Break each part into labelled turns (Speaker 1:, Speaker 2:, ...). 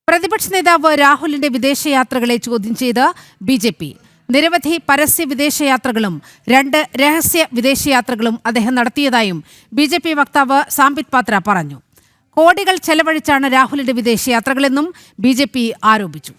Speaker 1: പ്രതിപക്ഷ നേതാവ് രാഹുലിന്റെ വിദേശയാത്രകളെ ചോദ്യം ചെയ്ത് ബി.ജെ.പി. നിരവധി പരസ്യ വിദേശയാത്രകളും 2 രഹസ്യ വിദേശയാത്രകളും അദ്ദേഹം നടത്തിയതായും ബി.ജെ.പി. വക്താവ് സാംബിത് പാത്ര പറഞ്ഞു. കോടികൾ ചെലവഴിച്ചാണ് രാഹുലിന്റെ വിദേശയാത്രകളെന്നും ബി.ജെ.പി. ആരോപിച്ചു.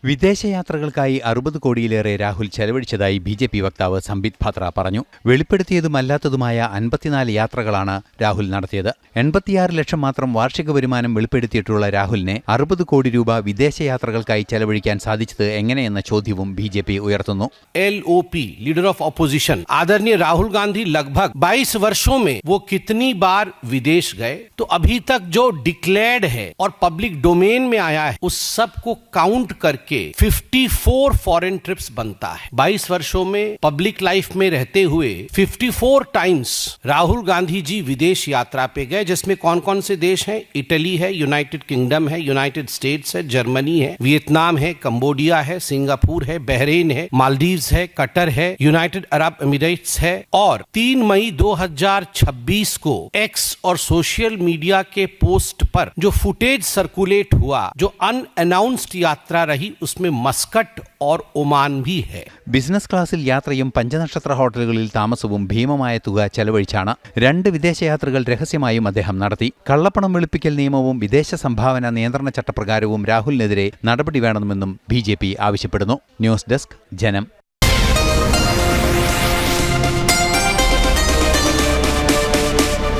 Speaker 2: വിദേശയാത്രകൾക്കായി 60 കോടിയിലേറെ രാഹുൽ ചെലവഴിച്ചതായി ബി.ജെ.പി. വക്താവ് സംബിത് പാത്ര പറഞ്ഞു. വെളിപ്പെടുത്തിയതുമല്ലാത്തതുമായ 54 യാത്രകളാണ് രാഹുൽ നടത്തിയത്. 86 ലക്ഷം മാത്രം വാർഷിക വരുമാനം വെളിപ്പെടുത്തിയിട്ടുള്ള രാഹുലിനെ 60 കോടി രൂപ വിദേശയാത്രകൾക്കായി ചെലവഴിക്കാൻ സാധിച്ചത് എങ്ങനെയെന്ന ചോദ്യവും ബി.ജെ.പി. ഉയർത്തുന്നു.
Speaker 3: LOP लीडर ऑफ ऑपोजिशन आदरणीय राहुल गांधी लगभग 22 वर्षों में वो कितनी बार विदेश गए, तो अभी तक जो डिक्लेयर्ड है और पब्लिक डोमेन में आया है उस सब को काउंट करके 54 फॉरेन ट्रिप्स बनता है. 22 वर्षों में पब्लिक लाइफ में रहते हुए 54 टाइम्स राहुल गांधी जी विदेश यात्रा पे गए, जिसमें कौन कौन से देश हैं? इटली है, यूनाइटेड किंगडम है, यूनाइटेड स्टेट्स है, जर्मनी है, वियतनाम है, कंबोडिया है, सिंगापुर है, बहरीन है, मालदीव्स है, कतर है, यूनाइटेड अरब एमिरेट्स है. और 3 मई 2026 को एक्स और सोशल मीडिया के पोस्ट पर जो फुटेज सर्कुलेट हुआ, जो अनअनाउंस्ड यात्रा रही, उसमें मस्कट और ഒമാൻ भी है.
Speaker 2: ബിസിനസ് ക്ലാസ്സിൽ യാത്രയും പഞ്ചനക്ഷത്ര ഹോട്ടലുകളിൽ താമസവും ഭീമമായ തുക ചെലവഴിച്ചാണ്. 2 വിദേശയാത്രകൾ രഹസ്യമായും അദ്ദേഹം നടത്തി. കള്ളപ്പണം വെളുപ്പിക്കൽ നിയമവും വിദേശ സംഭാവന നിയന്ത്രണ ചട്ടപ്രകാരവും രാഹുലിനെതിരെ നടപടി വേണമെന്നും ബി.ജെ.പി. ആവശ്യപ്പെടുന്നു. ന്യൂസ് ഡെസ്ക് ജനം.